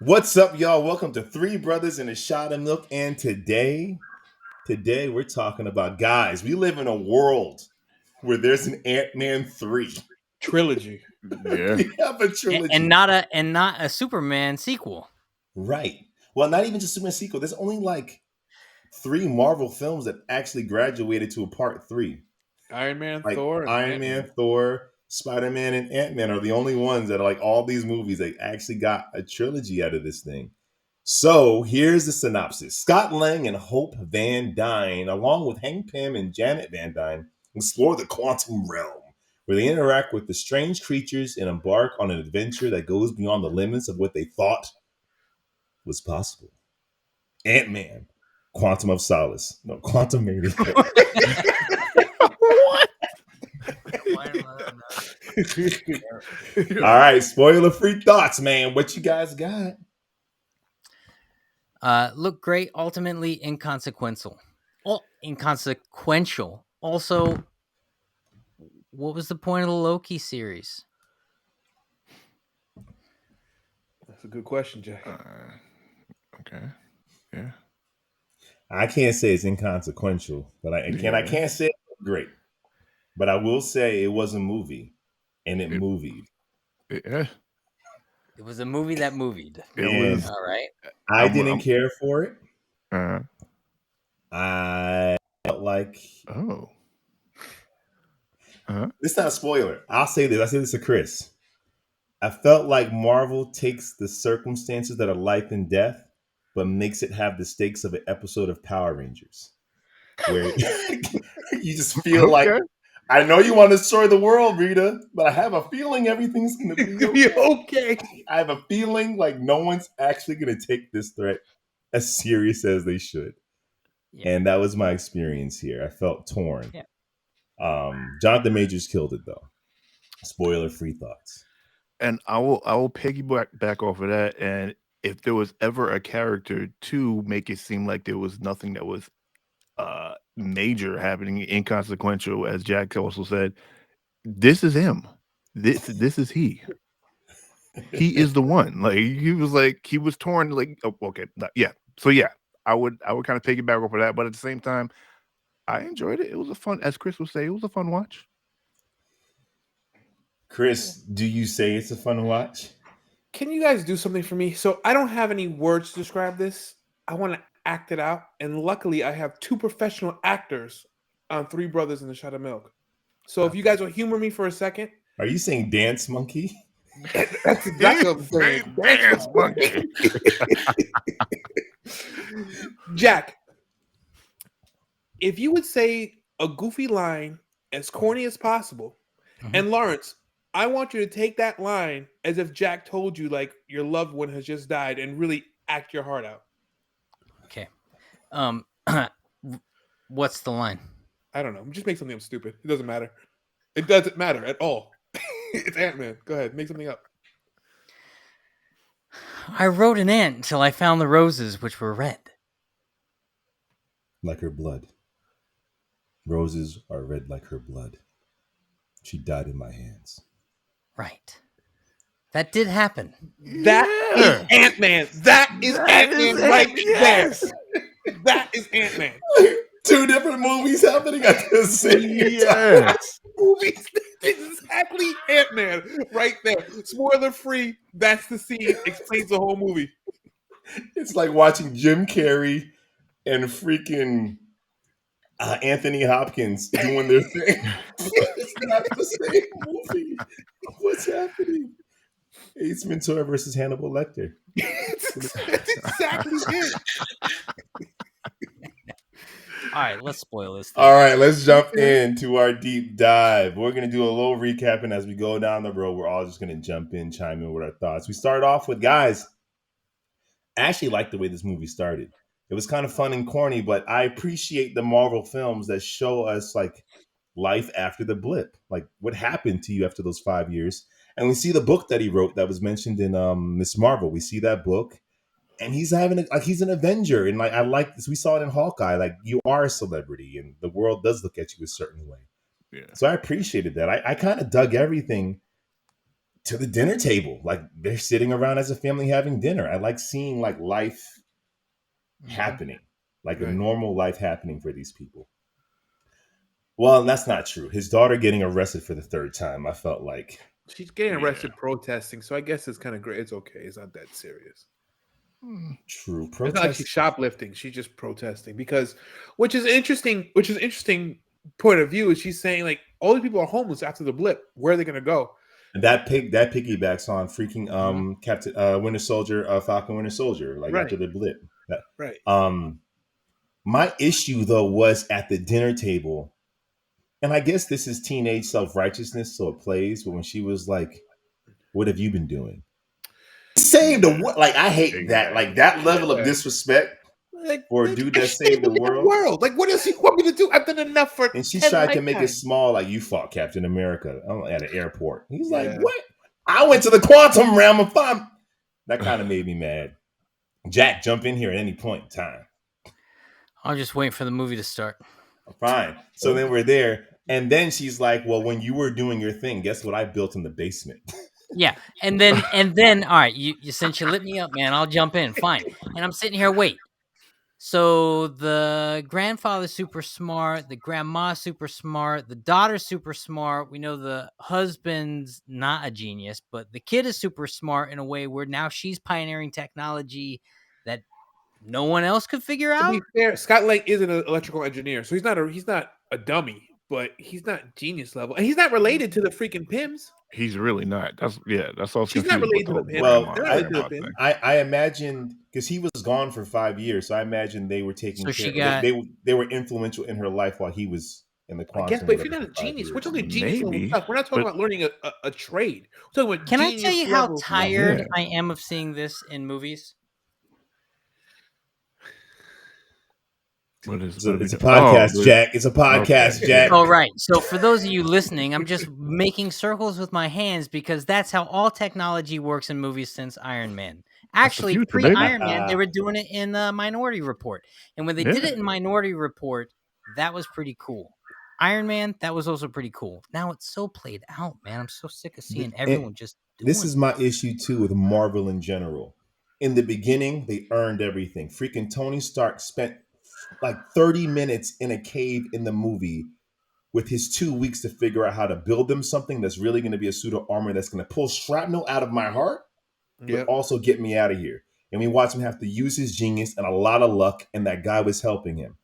What's up, y'all? Welcome to Three Brothers and a Shot of Milk. And today we're talking about guys. We live in a world where there's an Ant-Man 3. Trilogy. Yeah. We have a trilogy. and not a Superman sequel. Right. Well, not even just Superman sequel. There's only like 3 Marvel films that actually graduated to a part 3. Iron Man, Like Thor, and Iron Ant-Man. Man, Thor, Spider-Man, and Ant-Man are the only ones that are like all these movies that actually got a trilogy out of this thing. So here's the synopsis. Scott Lang and Hope Van Dyne, along with Hank Pym and Janet Van Dyne, explore the quantum realm, where they interact with the strange creatures and embark on an adventure that goes beyond the limits of what they thought was possible. Ant-Man, Quantum of Solace. No, Quantumania. What? All right, spoiler-free thoughts, man. What you guys got? Look great, ultimately inconsequential. Inconsequential. Also, what was the point of the Loki series? That's a good question, Jack. Okay. Yeah. I can't say it's inconsequential, but I can't say it's great. But I will say it was a movie, and it movied. Yeah. It was a movie that movied. And was. All right. I didn't care for it. Uh, I felt like oh. it's not a spoiler. I'll say this. I say this to Chris. I felt like Marvel takes the circumstances that are life and death, but makes it have the stakes of an episode of Power Rangers, where you just feel like, I know you want to destroy the world, Rita, but I have a feeling everything's going to be okay. I have a feeling like no one's actually going to take this threat as serious as they should. Yeah. And that was my experience here. I felt torn. Yeah. Jonathan Majors killed it, though. Spoiler-free thoughts. And I will piggyback back off of that. And if there was ever a character to make it seem like there was nothing that was major happening, inconsequential, as Jack also said, this is him. This is he. He is the one. Like he was torn. Like, oh, okay, yeah. So yeah, I would kind of piggyback off of that. But at the same time, I enjoyed it. It was a fun, as Chris would say, it was a fun watch. Chris, do you say it's a fun watch? Can you guys do something for me? So I don't have any words to describe this. I want to act it out. And luckily, I have 2 professional actors on Three Brothers and a Shot of Milk. So if you guys will humor me for a second. Are you saying Dance Monkey? That's exactly what I'm saying. Dance Monkey. Jack, if you would say a goofy line as corny as possible, and Lawrence, I want you to take that line as if Jack told you like your loved one has just died and really act your heart out. Okay. What's the line? I don't know. Just make something up stupid. It doesn't matter. It doesn't matter at all. It's Ant-Man. Go ahead. Make something up. I rode an ant until I found the roses, which were red. Like her blood. Roses are red like her blood. She died in my hands. Right. That did happen. That is Ant-Man. That is Ant-Man right there. That is Ant-Man. 2 different movies happening at the same time. Movies. Exactly Ant-Man right there. Spoiler free. That's the scene. Explains the whole movie. It's like watching Jim Carrey and freaking Anthony Hopkins doing their thing. It's not the same movie. What's happening? Ace Ventura versus Hannibal Lecter. That's exactly it. All right, let's spoil this thing. All right, let's jump into our deep dive. We're going to do a little recapping as we go down the road. We're all just going to jump in, chime in with our thoughts. We start off with, guys, I actually like the way this movie started. It was kind of fun and corny, but I appreciate the Marvel films that show us like life after the blip, like what happened to you after those 5 years. And we see the book that he wrote that was mentioned in Miss Marvel. We see that book. And he's he's an Avenger, and like I like this. We saw it in Hawkeye. Like you are a celebrity, and the world does look at you a certain way. Yeah. So I appreciated that. I kind of dug everything to the dinner table. Like they're sitting around as a family having dinner. I like seeing like life happening, like a Right. normal life happening for these people. Well, that's not true. His daughter getting arrested for the third time, I felt like She's getting arrested protesting, so I guess it's kind of great. It's okay. It's not that serious. true It's not like protest. she's shoplifting. She's just protesting because, which is interesting point of view. Is she's saying like all these people are homeless after the blip. Where are they going to go? And that piggybacks on freaking Captain Winter Soldier, Falcon Winter Soldier, like Right. after the blip. Right. My issue though was at the dinner table, and I guess this is teenage self-righteousness, so it plays. But when she was like, "What have you been doing?" Saved the world. Like I hate that. Like that level of disrespect Like, for a dude that saved the world. Like, what else you want me to do? I've done enough for. And she 10 tried to make it lifetimes. small, like you fought Captain America at an airport. He's like, Yeah. "What? I went to the quantum realm and found." That kind of made me mad. Jack, jump in here at any point in time. I'll just wait for the movie to start. Fine. So then we're there, and then she's like, "Well, when you were doing your thing, guess what I built in the basement?" Yeah, and then all right, you since you lit me up, man, I'll jump in. Fine. And I'm sitting here, wait. So the grandfather's super smart, the grandma's super smart, the daughter's super smart. We know the husband's not a genius, but the kid is super smart in a way where now she's pioneering technology that no one else could figure To out. be fair, Scott Lang is an electrical engineer, so he's not a dummy, but he's not genius level, and he's not related to the freaking Pims. He's really not. That's all. She's not related to the Pims. Well, They're not related to the Pims. I imagined because he was gone for 5 years, so I imagine they were taking So care. she got- They were influential in her life while he was in the I quantum. guess, but if whatever, you're not a for 5 genius, we're years. talking genius level Maybe, stuff. We're not talking but- about learning a trade. We're talking about Can I genius tell you how level stuff. tired Yeah. I am of seeing this in movies? What is It's a podcast, Jack. It's a podcast, Okay. Jack. All right. So for those of you listening, I'm just making circles with my hands because that's how all technology works in movies since Iron Man. Actually, future, pre-Iron baby. Man, they were doing it in Minority Report. And when they did it in Minority Report, that was pretty cool. Iron Man, that was also pretty cool. Now it's so played out, man. I'm so sick of seeing everyone just doing This is my issue too with Marvel in general. In the beginning, they earned everything. Freaking Tony Stark spent like 30 minutes in a cave in the movie with his 2 weeks to figure out how to build them something that's really going to be a suit of armor that's going to pull shrapnel out of my heart, but also get me out of here. And we watch him have to use his genius and a lot of luck, and that guy was helping him.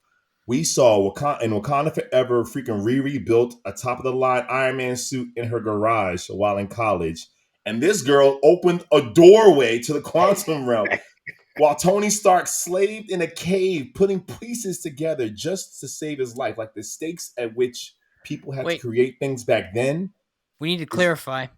We saw in Wakanda Forever, freaking Riri built a top of the line Iron Man suit in her garage while in college. And this girl opened a doorway to the quantum realm while Tony Stark slaved in a cave, putting pieces together just to save his life. Like the stakes at which people had to create things back then. We need to clarify.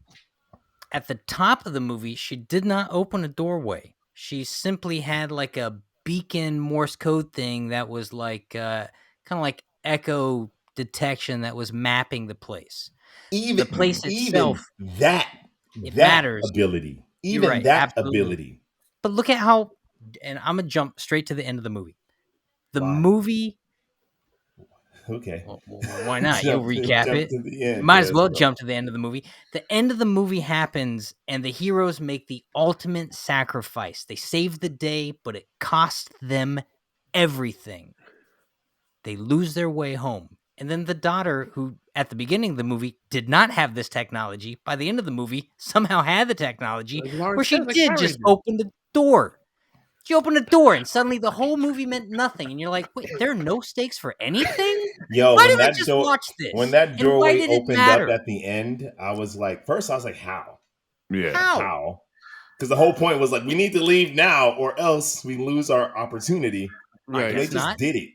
At the top of the movie, she did not open a doorway. She simply had like a beacon Morse code thing that was like kind of like echo detection that was mapping the place. The place itself, that matters. Ability, You're right, that absolutely. ability. But look at how, and I'm gonna jump straight to the end of the movie. The Why? movie. Okay. Well, why not? You'll recap jump it. to the end. You might as well Yes, jump to the end of the movie. The end of the movie happens, and the heroes make the ultimate sacrifice. They save the day, but it costs them everything. They lose their way home. And then the daughter, who at the beginning of the movie did not have this technology, by the end of the movie somehow had the technology, where she did just open the door. She opened the door, and suddenly the whole movie meant nothing. And you're like, wait, there are no stakes for anything? Yo, why when did I that just door, watch this? when that And why doorway did it opened matter? up at the end, I was like, how? Yeah. How? Because the whole point was like, we need to leave now, or else we lose our opportunity. Right. And they Guess just not. did it.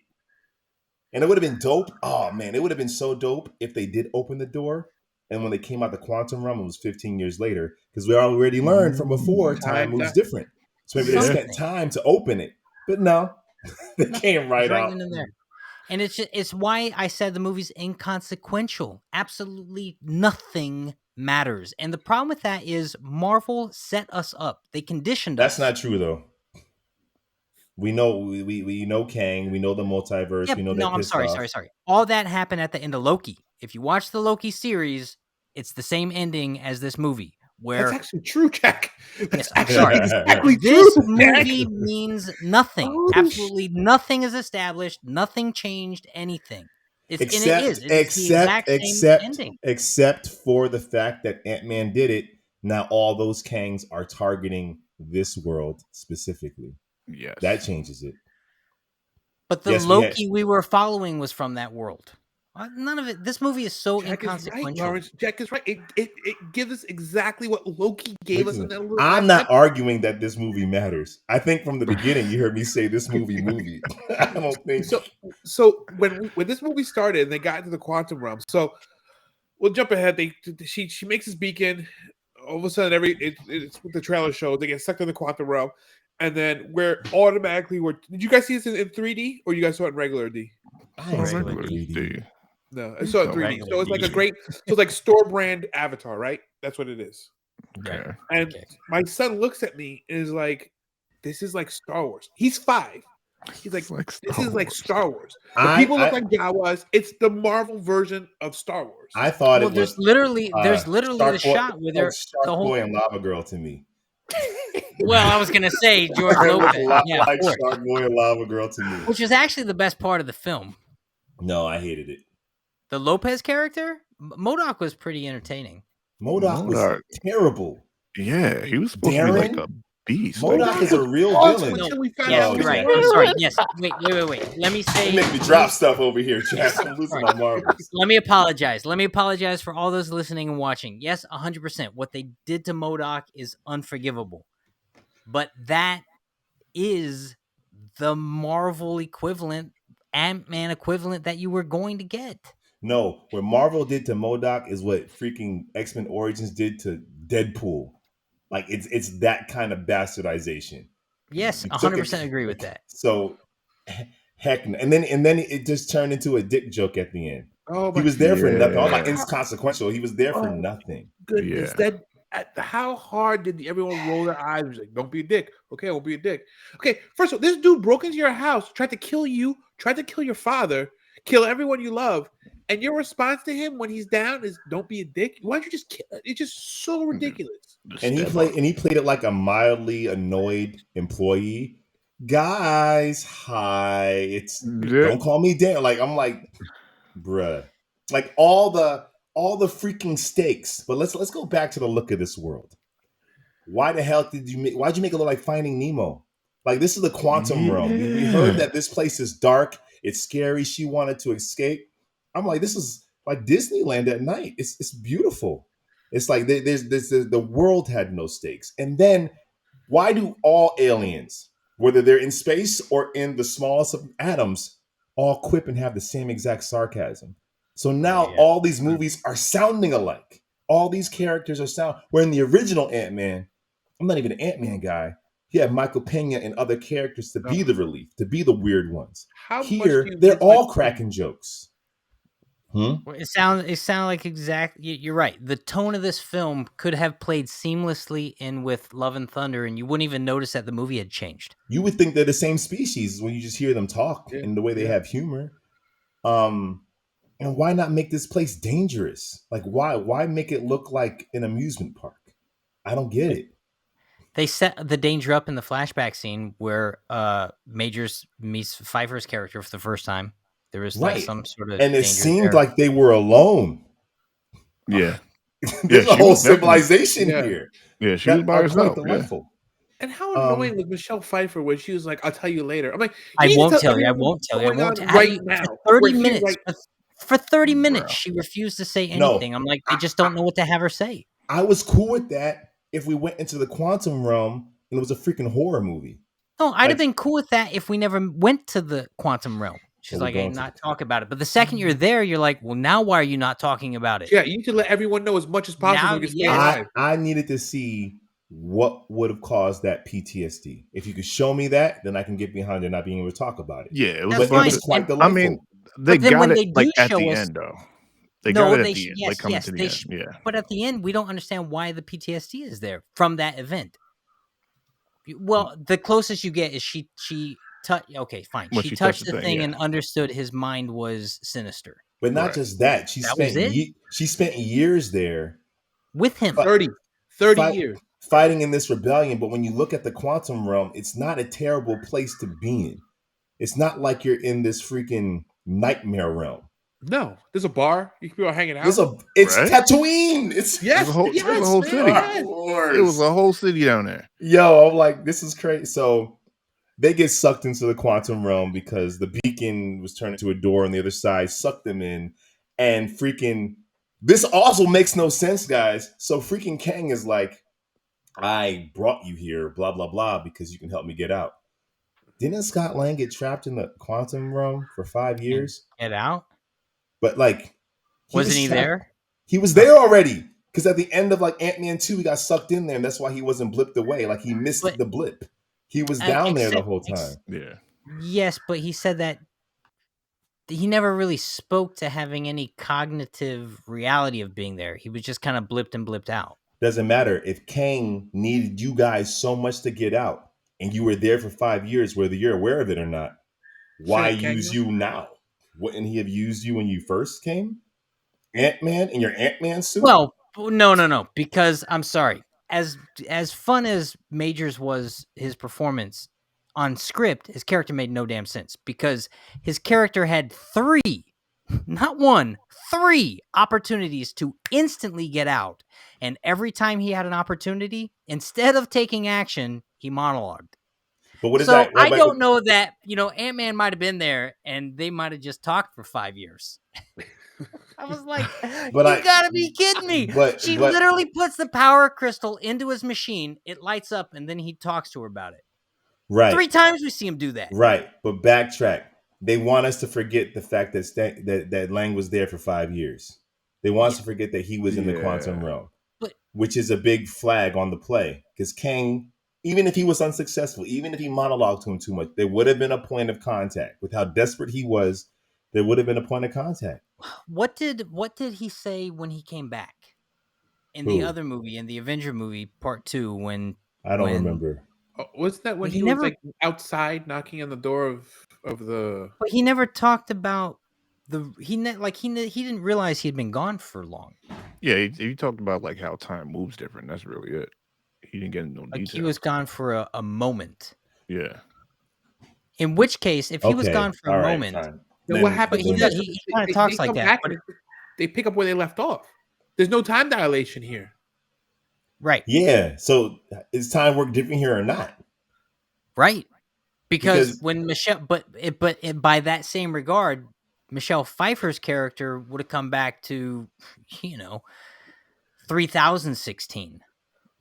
And it would have been dope. Oh man, it would have been so dope if they did open the door. And when they came out the quantum realm, it was 15 years later. Because we already learned from before, time moves different. So maybe they spent time to open it. But no, they came right out. In there. And it's why I said the movie's inconsequential. Absolutely nothing matters. And the problem with that is Marvel set us up. They conditioned us. That's not true though. We know we know Kang, we know the multiverse, we know no, I'm sorry. All that happened at the end of Loki. If you watch the Loki series, it's the same ending as this movie. where That's actually true, Jack. That's Yes, actually sorry. exactly this true, Jack. movie means nothing. Holy Absolutely nothing is established. Nothing changed anything. It's and it is. It's the exact same ending. except for the fact that Ant-Man did it. Now all those Kangs are targeting this world specifically. Yes. That changes it. But the Yes, Loki we were following was from that world. None of it. This movie is so Jack is right, inconsequential. Lawrence. Jack is right. It gives us exactly what Loki gave us in that little. I'm not arguing that this movie matters. I think from the beginning you heard me say this movie. I don't think So when this movie started and they got into the quantum realm, so we'll jump ahead. She makes this beacon. All of a sudden, it's what the trailer shows. They get sucked in the quantum realm, and then we're automatically. Did you guys see this in 3D or you guys saw it in regular D? I ain't Regular regular D. 3D. No, I saw it in 3D. Regular So it's like D. so it's like store brand Avatar, right? That's what it is. Okay. And my son looks at me and is like, "This is like Star Wars." He's 5. He's like, "This is like Star Wars." The people look like Jawas. It's the Marvel version of Star Wars. I thought Well, it there's was literally the Shark shot where they're Shark the whole. Boy and Lava Girl to me. Well, I was gonna say George It was Lopez, a lot yeah, of like course. Shark Boy and Lava Girl to me. Which is actually the best part of the film. No, I hated it. The Lopez character, MODOK was pretty entertaining. MODOK was terrible. Yeah, he was supposed to be like a beast. MODOK is a real villain. Yes, you're right. I'm sorry. Yes. Wait. Let me say. You make me drop stuff over here, Jack. I'm losing my marbles. Let me apologize. Let me apologize for all those listening and watching. Yes, 100%. What they did to MODOK is unforgivable. But that is the Marvel equivalent, Ant-Man equivalent that you were going to get. No, what Marvel did to MODOK is what freaking X-Men Origins did to Deadpool. Like it's that kind of bastardization. Yes, 100% agree with that. So heck, and then it just turned into a dick joke at the end. Oh, he was there for nothing. All like inconsequential. He was there for nothing. Goodness, how hard did everyone roll their eyes? Like, don't be a dick. Okay, I won't be a dick. Okay, first of all, this dude broke into your house, tried to kill you, tried to kill your father, kill everyone you love, and your response to him when he's down is "Don't be a dick." Why don't you just kill? It's just so ridiculous. And he played it like a mildly annoyed employee. Guys, hi. Don't call me Dan. Like I'm like, bruh. Like all the freaking stakes. But let's go back to the look of this world. Why the hell why'd you make it look like Finding Nemo? Like this is the quantum realm. We heard that this place is dark, it's scary. She wanted to escape. I'm like, this is like Disneyland at night. It's beautiful. It's like the world had no stakes. And then why do all aliens, whether they're in space or in the smallest of atoms, all quip and have the same exact sarcasm? So now all these movies are sounding alike. All these characters are where in the original Ant-Man, I'm not even an Ant-Man guy. He had Michael Pena and other characters to be the relief, to be the weird ones. Here, they're all cracking jokes. It sounded like you're right. The tone of this film could have played seamlessly in with Love and Thunder, and you wouldn't even notice that the movie had changed. You would think they're the same species when you just hear them talk and the way they have humor. And why not make this place dangerous? Like why make it look like an amusement park? I don't get it. They set the danger up in the flashback scene where Majors meets Pfeiffer's character for the first time. There was like some sort of, and it seemed like they were alone. Yeah, there's a whole civilization here. Yeah, she was by herself. Delightful. And how annoying was Michelle Pfeiffer when she was like, "I'll tell you later." I'm like, I won't tell you. I won't tell you. I won't right now. For 30 minutes. For 30 minutes, she refused to say anything. I'm like, they just don't know what to have her say. I was cool with that if we went into the quantum realm and it was a freaking horror movie. No, I'd have been cool with that if we never went to the quantum realm. She's like, hey, not talk about it. But the second you're there, you're like, well, now why are you not talking about it? Yeah, you need to let everyone know as much as possible. I needed to see what would have caused that PTSD. If you could show me that, then I can get behind it not being able to talk about it. Yeah, it was, it was quite delightful. I mean, they got it like at the end, though. They got it at the end. Like coming to the end. Yeah. But at the end, we don't understand why the PTSD is there from that event. Well, the closest you get is she okay, fine. She touched the thing and understood his mind was sinister. But not just that. She spent years there with him. 30 fight, years. fighting in this rebellion. But when you look at the quantum realm, it's not a terrible place to be in. It's not like you're in this freaking nightmare realm. No, there's a bar. You can be all hanging out. It's Right? Tatooine. It's Yes, There's a yes, whole man, city. yes. It was a whole city down there. Yo, I'm like, this is crazy. So they get sucked into the quantum realm because the beacon was turned into a door on the other side, sucked them in, and freaking this also makes no sense, guys. So freaking Kang is like, I brought you here, blah blah blah, because you can help me get out. Didn't Scott Lang get trapped in the quantum realm for 5 years? Get out? But like, Wasn't he trapped- there? He was there already. Because at the end of like Ant-Man 2, he got sucked in there, and that's why he wasn't blipped away. Like he missed But- the blip. He was down there the whole time. Yeah. Yes, but he said that he never really spoke to having any cognitive reality of being there. He was just kind of blipped and blipped out. Doesn't matter. If Kang needed you guys so much to get out, and you were there for 5 years, whether you're aware of it or not, why Shouldn't Kang use know? you now? Wouldn't he have used you when you first came? Ant-Man in your Ant-Man suit? Well, no, because I'm sorry. As fun as Majors was his performance on script, his character made no damn sense because his character had 3, not 1, 3 opportunities to instantly get out. And every time he had an opportunity, instead of taking action, he monologued. But what is So that? I don't know that, Ant-Man might have been there and they might have just talked for 5 years. I was like, But you gotta be kidding me. She but- literally puts the power crystal into his machine. It lights up and then he talks to her about it. Right. 3 times we see him do that. Right. But backtrack. They want us to forget the fact that Lang was there for 5 years. They want us to forget that he was in the quantum realm, which is a big flag on the play. Because Kang, even if he was unsuccessful, even if he monologued to him too much, there would have been a point of contact. With how desperate he was, there would have been a point of contact. What did he say when he came back in the other movie, in the Avenger movie Part 2? When I don't remember. Oh, wasn't that when He he never- was like outside knocking on the door of the? But he never talked about he didn't realize he'd been gone for long. Yeah, he talked about like how time moves different. That's really it. He didn't get into no Like detail. he was gone for a moment. Yeah. In which case, if he was gone for all a right, moment, fine. No, Then- what happened? he then- does- he kinda talks like come that, back but- and they pick up where they left off. There's no time dilation here. right? Yeah. So is time work different here or not? Right. Because Because- when Michelle, by that same regard, Michelle Pfeiffer's character would have come back to, 3016,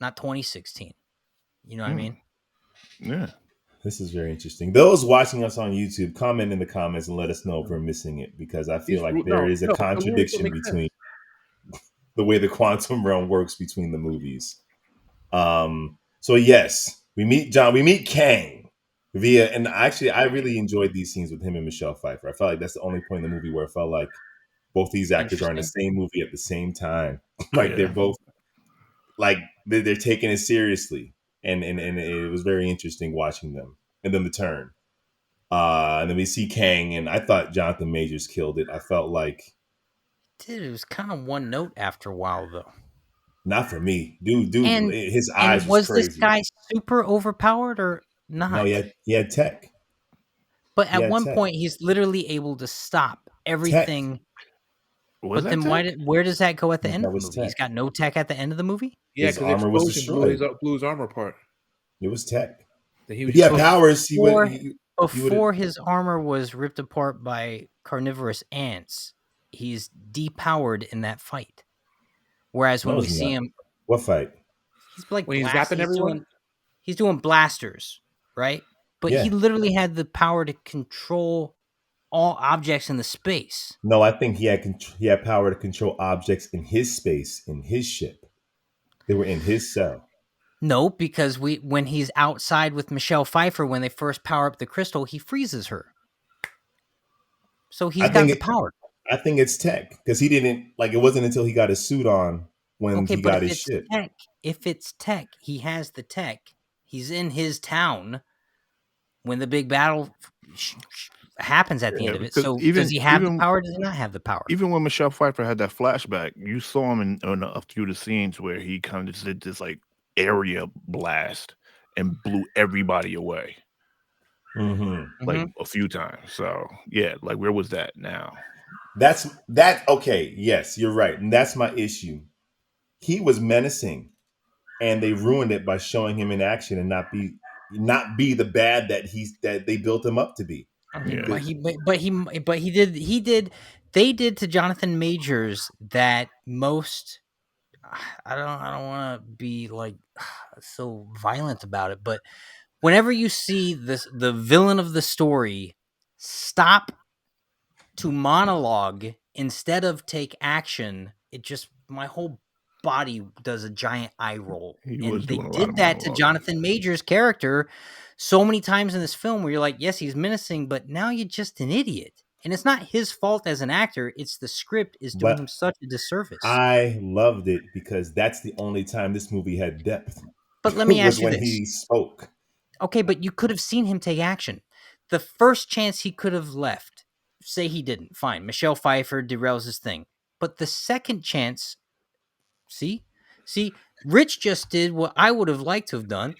not 2016. You know what I mean? Yeah. This is very interesting. Those watching us on YouTube, comment in the comments and let us know if we're missing it, because I feel like there is a contradiction between the way the quantum realm works between the movies. So yes, we meet Kang via, and actually I really enjoyed these scenes with him and Michelle Pfeiffer. I felt like that's the only point in the movie where I felt like both these actors are in the same movie at the same time. Like they're both like they're taking it seriously. And it was very interesting watching them. And then the turn. And then we see Kang, and I thought Jonathan Majors killed it. I felt like... Dude, it was kind of one note after a while, though. Not for me. Dude, And- his eyes And was was crazy. this guy super overpowered or not? No, he had tech. But he at had one tech. point, he's literally able to stop everything. Was But that then tech? where does that go at the end That of the was movie? He's tech. got no tech at the end of the movie? Yeah, His because armor was explosion blew destroyed. blew his armor apart. It was tech. That he If was he had just- powers, he Before- would... He Before his armor was ripped apart by carnivorous ants, he's depowered in that fight. Whereas when No, we he's see not. him, What fight? he's like When he's blast- zapping everyone? he's doing blasters, right? But Yeah. he literally had the power to control all objects in the space. No, I think he had power to control objects in his space, in his ship. They were in his cell. No, because when he's outside with Michelle Pfeiffer, when they first power up the crystal, he freezes her. So he's I got think the it- power. I think it's tech, because he didn't... Like, it wasn't until he got his suit on when Okay, he but got if his it's ship. tech, he has the tech. He's in his town. When the big battle happens at the end of it. because So even does he have the even power? Does he not have the power? even when Michelle Pfeiffer had that flashback, you saw him in a few of the scenes where he kind of just did this like area blast and blew everybody away like Mhm. a few times. So yeah, like where was that now? That's okay. Yes, you're right, and that's my issue. He was menacing, and they ruined it by showing him in action and not be the bad that they built him up to be. Yeah. They did to Jonathan Majors that most. I don't want to be like so violent about it, but whenever you see the villain of the story stop to monologue instead of take action, it just my whole body does a giant eye roll. He And was they doing a lot of did that to monologuing. Jonathan Majors' character so many times in this film where you're like, yes, he's menacing, but now you're just an idiot. And it's not his fault as an actor, it's the script is doing him But such a disservice. I loved it because that's the only time this movie had depth. But let me was ask you when this. he spoke. Okay, but you could have seen him take action. The first chance he could have left, say he didn't, fine. Michelle Pfeiffer derails his thing. But the second chance, see, Rich just did what I would have liked to have done.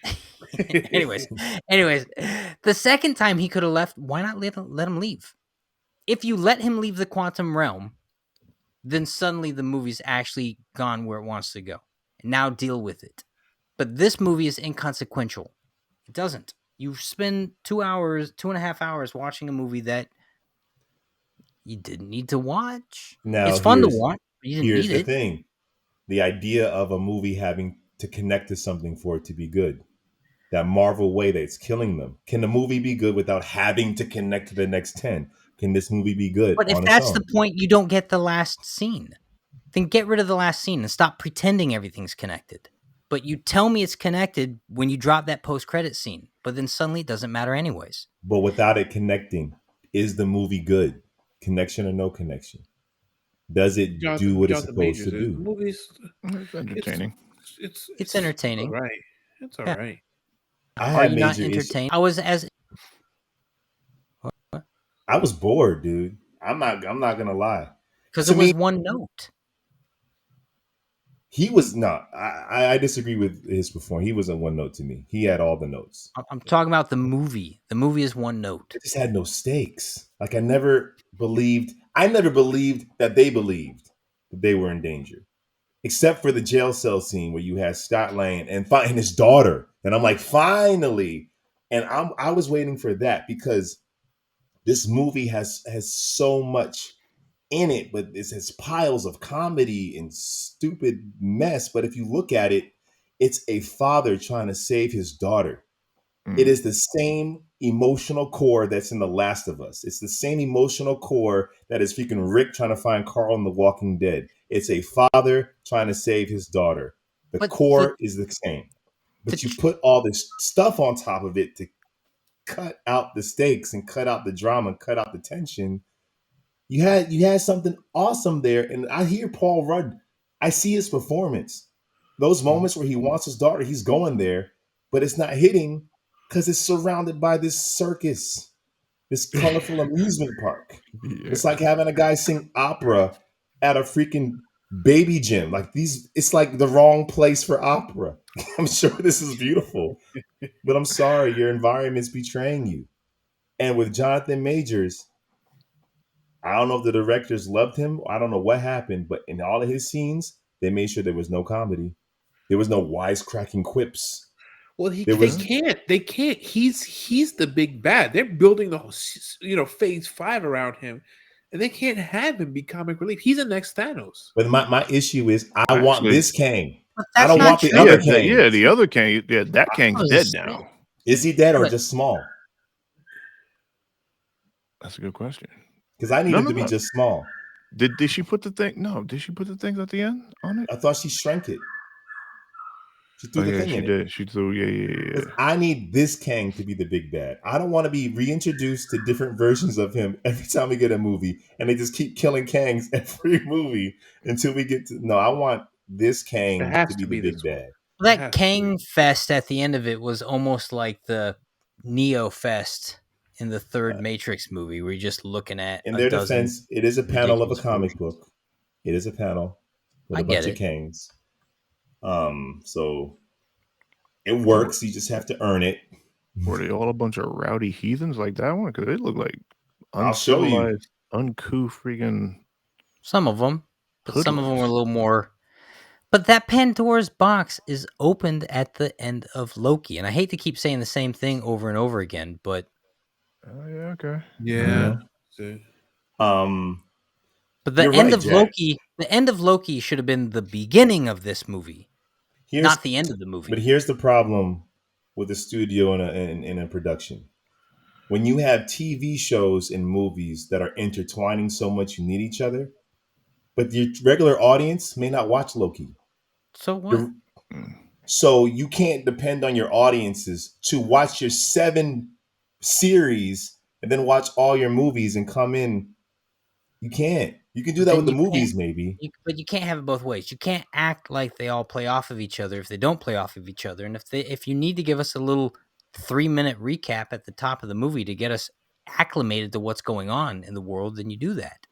anyways, the second time he could have left, why not let him leave? If you let him leave the quantum realm, then suddenly the movie's actually gone where it wants to go. Now deal with it. But this movie is inconsequential. It doesn't. You spend 2.5 hours watching a movie that you didn't need to watch. Now It's fun to watch, but you didn't here's need the it. thing: the idea of a movie having to connect to something for it to be good. That Marvel way that's killing them. Can the movie be good without having to connect to the next 10? Can this movie be good But if on its that's own? the point, you don't get the last scene. Then get rid of the last scene and stop pretending everything's connected. But you tell me it's connected when you drop that post-credit scene. But then suddenly it doesn't matter anyways. But without it connecting, is the movie good? Connection or no connection? Does it do what it's Jonathan supposed Majors. to The do? movie's It's entertaining. It's entertaining. all right. It's all Yeah. right. I Are had you not major issues. entertained? I was as I was bored, dude. I'm not gonna lie. because To it was me, one note. he was not. I disagree with his performance. He wasn't one note to me. He had all the notes. I'm talking about the movie. The movie is one note. It just had no stakes. Like I never believed that they believed that they were in danger. Except for the jail cell scene where you had Scott Lang and his daughter. And I'm like, finally. And I was waiting for that because this movie has so much in it, but it has piles of comedy and stupid mess. But if you look at it, it's a father trying to save his daughter. It is the same emotional core that's in The Last of Us. It's the same emotional core that is freaking Rick trying to find Carl in The Walking Dead. It's a father trying to save his daughter. The But core is the same. the But you put all this stuff on top of it to cut out the stakes and cut out the drama, cut out the tension. You had something awesome there. And I hear Paul Rudd. I see his performance. Those moments where he wants his daughter, he's going there, but it's not hitting because it's surrounded by this circus, this colorful amusement park. Yeah. It's like having a guy sing opera at a freaking baby gym. Like it's like the wrong place for opera. I'm sure this is beautiful, but I'm sorry, your environment's betraying you. And with Jonathan Majors, I don't know if the directors loved him. I don't know what happened, but in all of his scenes, they made sure there was no comedy. There was no wisecracking quips. Well, There was they can't. He's the big bad. They're building the whole, phase 5 around him, and they can't have him be comic relief. He's the next Thanos. But my issue is I want Actually- this Kang. But I that's don't not want the true. other Yeah, Kang. the other Kang. Yeah, that Kang's was dead sick. now. Is he dead or But- just small? That's a good question. Because I need No, him no, to be no. just small. Did she put the thing? No, did she put the things at the end on it? I thought she shrank it. She threw Oh the yeah, thing she in it. did. She threw. Yeah. 'Cause I need this Kang to be the big bad. I don't want to be reintroduced to different versions of him every time we get a movie, and they just keep killing Kangs every movie until we get to. No, I want this Kang It has to be to the be big this one. bad. That Kang Fest at the end of it was almost like the Neo Fest in the third Matrix movie. We're just looking at In a their dozen defense, it is a panel of a ridiculous comic versions. book. It is a panel with I a bunch get of it. Kangs. So it works. You just have to earn it. Were they all a bunch of rowdy heathens like that one? Because they look like I'll show you. uncivilized, uncouth, freaking. Some of them, but some of them Hoodlums. were a little more. But that Pandora's box is opened at the end of Loki, and I hate to keep saying the same thing over and over again, but Oh yeah, okay. Yeah. So- but the You're end right, of Jack. Loki should have been the beginning of this movie, Here's not the end of the But movie. here's the problem with a studio and a production. When you have TV shows and movies that are intertwining so much, you need each other. But your regular audience may not watch Loki. So what? Your- So you can't depend on your audiences to watch your 7 series and then watch all your movies and come in. You can't. You can do But that then with the you can't. movies, maybe. But you can't have it both ways. You can't act like they all play off of each other if they don't play off of each other. And if you need to give us a little 3-minute recap at the top of the movie to get us acclimated to what's going on in the world, then you do that.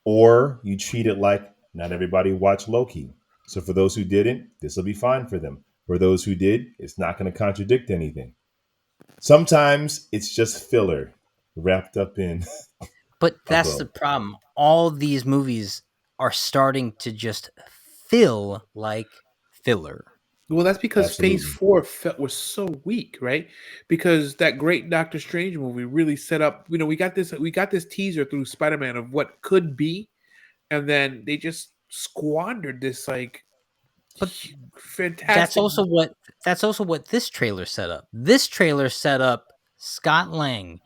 Or you treat it like not everybody watched Loki. So for those who didn't, this will be fine for them. For those who did, it's not going to contradict anything. Sometimes it's just filler wrapped up in. But a that's the bow. problem. All these movies are starting to just feel like filler. Well, that's because Phase Absolutely. 4 was so weak, right? Because that great Doctor Strange movie really set up. We got this teaser through Spider-Man of what could be, and then they just squandered this like But fantastic. that's also what this trailer set up. This trailer set up Scott Lang.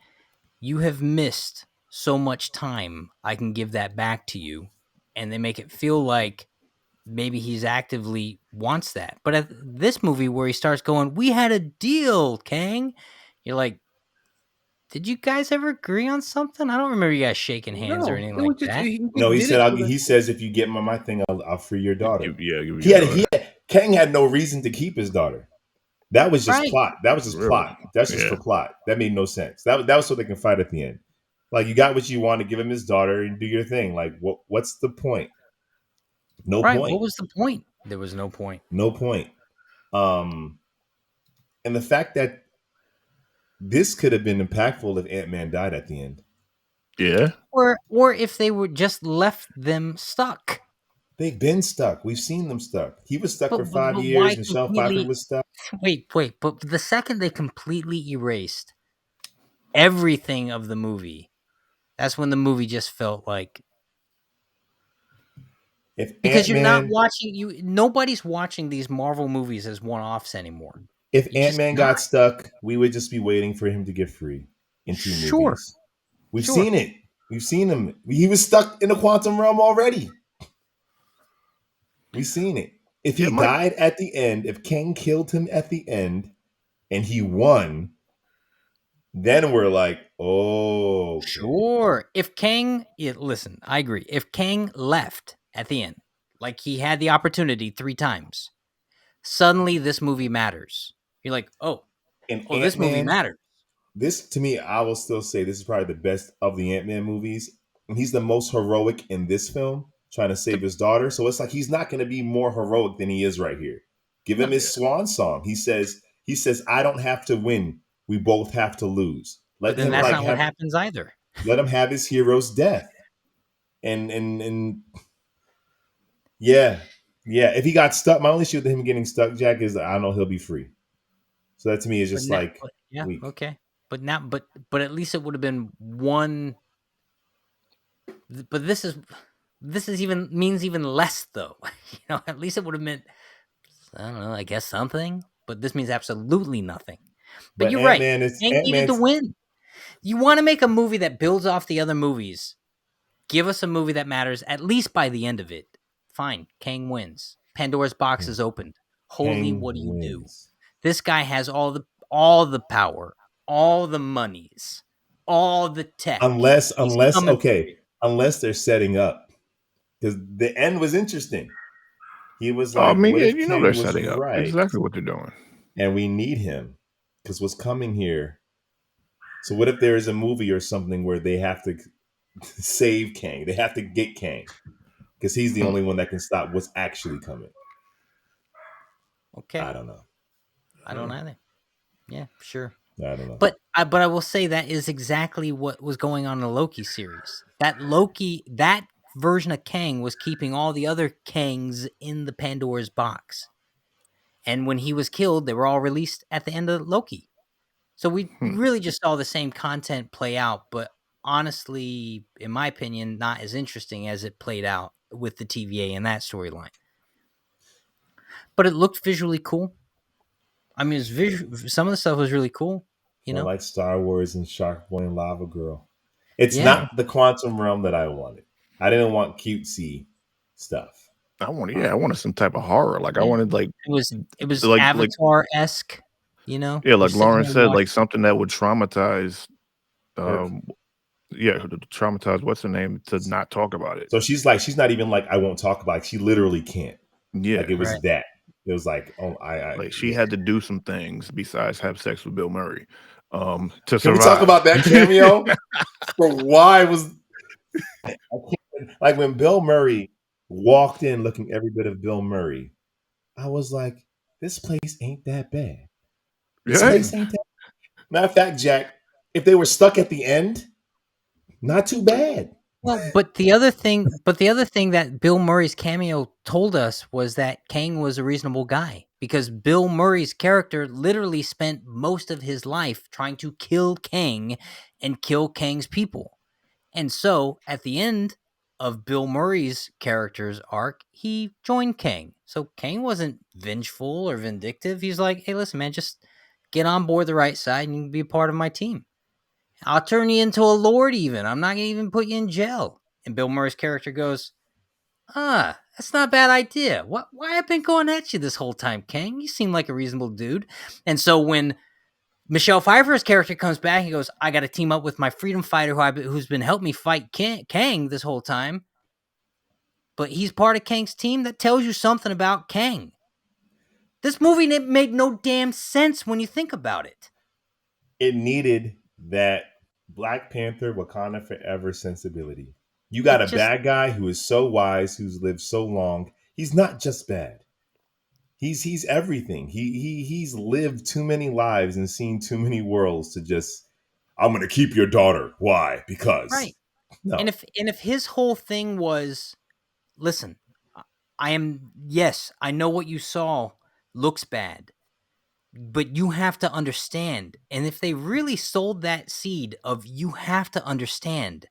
You have missed so much time. I can give that back to you. And they make it feel like maybe he's actively wants that. But at this movie where he starts going, "We had a deal, Kang." You're like, "Did you guys ever agree on something? I don't remember you guys shaking hands or No, anything it like was just that." he No, he did said. it so that He says if you get my thing, I'll free your daughter. Yeah, give me He your had. daughter. Kang had no reason to keep his daughter. That was just Right. plot. That was just Real. plot. That's just Yeah. for plot. That made no sense. That was so they can fight at the end. Like you got what you want to give him his daughter and do your thing. Like what's the point? No Right. point. What was the point? There was no point. No point. And the fact that this could have been impactful if Ant-Man died at the end. Yeah. Or if they were just left them stuck. They've been stuck. We've seen them stuck. He was stuck for But 5 why years. Michelle Pfeiffer completely was stuck. wait, but the second they completely erased everything of the movie, that's when the movie just felt like because you're not watching nobody's watching these Marvel movies as one-offs anymore. If You just Ant-Man not. got stuck, we would just be waiting for him to get free in 2 Sure. movies. We've Sure. seen it. We've seen him. He was stuck in the quantum realm already. We've seen it. If he died at the end, if Kang killed him at the end and he won, then we're like, oh, okay. Sure. If Kang, listen, I agree. If Kang left at the end, like he had the opportunity 3 times, suddenly this movie matters. You're like, And this movie Ant-Man, matters. this to me, I will still say this is probably the best of the Ant-Man movies. And he's the most heroic in this film, trying to save his daughter. So it's like he's not going to be more heroic than he is right here. Give him his swan song. He says, I don't have to win. We both have to lose. But then that's not what happens either. Let him have his hero's death. And yeah. If he got stuck, my only issue with him getting stuck, Jack, is I know he'll be free. So that to me is just weak. Okay. But at least it would have been one. But this means even less though. At least it would have meant, I don't know, I guess something. But this means absolutely nothing. But you're right. Kang needed to win. You want to make a movie that builds off the other movies. Give us a movie that matters, at least by the end of it. Fine, Kang wins. Pandora's box is opened. Holy, what do you do? This guy has all the power, all the monies, all the tech. Unless they're setting up. Because the end was interesting. He was like, what if Kang they're was setting right? up exactly what they're doing. And we need him. Because what's coming here So what if there is a movie or something where they have to save Kang? They have to get Kang because he's the only one that can stop what's actually coming. Okay. I don't know. I don't either. Yeah, sure. I don't know. But I will say that is exactly what was going on in the Loki series. That version of Kang was keeping all the other Kangs in the Pandora's box. And when he was killed, they were all released at the end of Loki. So we really just saw the same content play out, but honestly, in my opinion, not as interesting as it played out with the TVA and that storyline. But it looked visually cool. I mean, some of the stuff was really cool. You know, like Star Wars and Shark Boy and Lava Girl. It's Yeah. not the quantum realm that I wanted. I didn't want cutesy stuff. I wanted some type of horror. Like I Yeah. wanted like it was like Avatar-esque, you know? yeah, You're like sitting Lauren there said, watching- like something that would traumatize Her. traumatize what's her name to not talk about it. So she's not even like I won't talk about it. She literally can't. Yeah. Like it was Right. that. It was like, oh, I Like she had to do some things besides have sex with Bill Murray to Can survive. we talk about that cameo? For why was like when Bill Murray walked in looking every bit of Bill Murray, I was like, this place ain't that bad. This Yeah. place ain't that. Matter of fact, Jack, if they were stuck at the end, not too bad. Well, but the other thing that Bill Murray's cameo told us was that Kang was a reasonable guy because Bill Murray's character literally spent most of his life trying to kill Kang and kill Kang's people. And so, at the end of Bill Murray's character's arc, he joined Kang. So Kang wasn't vengeful or vindictive. He's like, "Hey, listen, man, just get on board the right side and you can be a part of my team. I'll turn you into a lord even. I'm not going to even put you in jail." And Bill Murray's character goes, that's not a bad idea. Why I've been going at you this whole time, Kang? You seem like a reasonable dude. And so when Michelle Pfeiffer's character comes back, he goes, I got to team up with my freedom fighter who's been helping me fight Kang this whole time. But he's part of Kang's team. That tells you something about Kang. This movie made no damn sense when you think about it. It needed that Black Panther Wakanda Forever sensibility. You got a bad guy who is so wise, who's lived so long. He's not just bad. He's everything. He's lived too many lives and seen too many worlds to just, I'm gonna keep your daughter. Why? Because Right. No. And if his whole thing was, listen, I know what you saw looks bad, but you have to understand. And if they really sold that seed of you have to understand,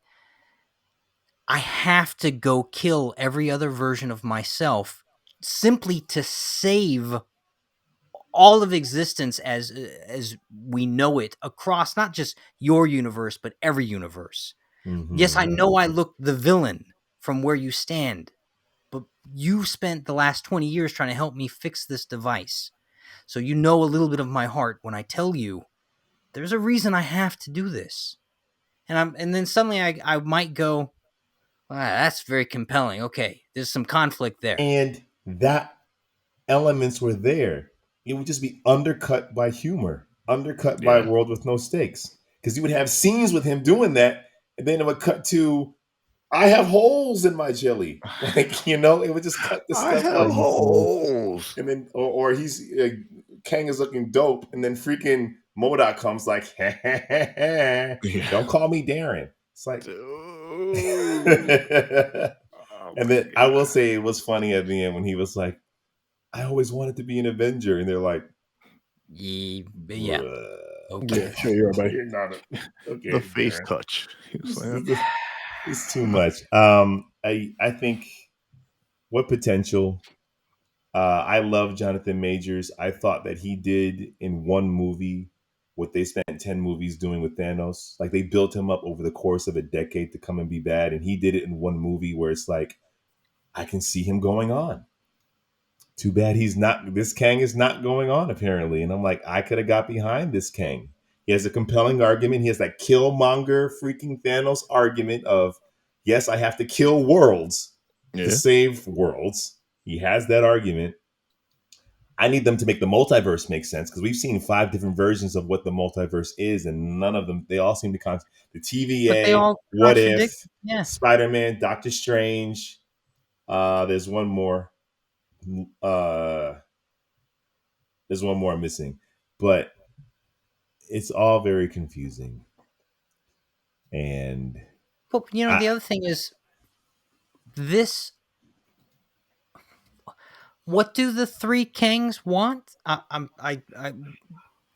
I have to go kill every other version of myself simply to save all of existence as we know it across not just your universe, but every universe. Mm-hmm. Yes, I know I look the villain from where you stand, but you spent the last 20 years trying to help me fix this device. So you know a little bit of my heart when I tell you there's a reason I have to do this. And then suddenly I might go, that's very compelling. Okay, there's some conflict there. And that elements were there. It would just be undercut by humor, undercut by a world with no stakes. Because you would have scenes with him doing that, and then it would cut to, I have holes in my jelly. Like, it would just cut the stuff. I have holes. And then, or he's, Kang is looking dope, and then freaking MODOK comes like, don't call me Darren. It's like, and then I will say it was funny at the end when he was like, I always wanted to be an Avenger. And they're like, yeah. Okay. Yeah, sure, you're about here. Okay, the face Darren. touch. It's too much. I think what potential. I love Jonathan Majors. I thought that he did in one movie what they spent 10 movies doing with Thanos. Like they built him up over the course of a decade to come and be bad. And he did it in one movie where it's like, I can see him going on. Too bad this Kang is not going on apparently. And I'm like, I could have got behind this Kang. He has a compelling argument. He has that Killmonger freaking Thanos argument of, yes, I have to kill worlds to save worlds. He has that argument. I need them to make the multiverse make sense because we've seen 5 different versions of what the multiverse is, and none of them, they all seem to the But they TVA, all What contradict. If, Yeah. Spider-Man, Doctor Strange. There's one more. There's one more I'm missing, but it's all very confusing. And But the other thing is this. What do the 3 kings want? I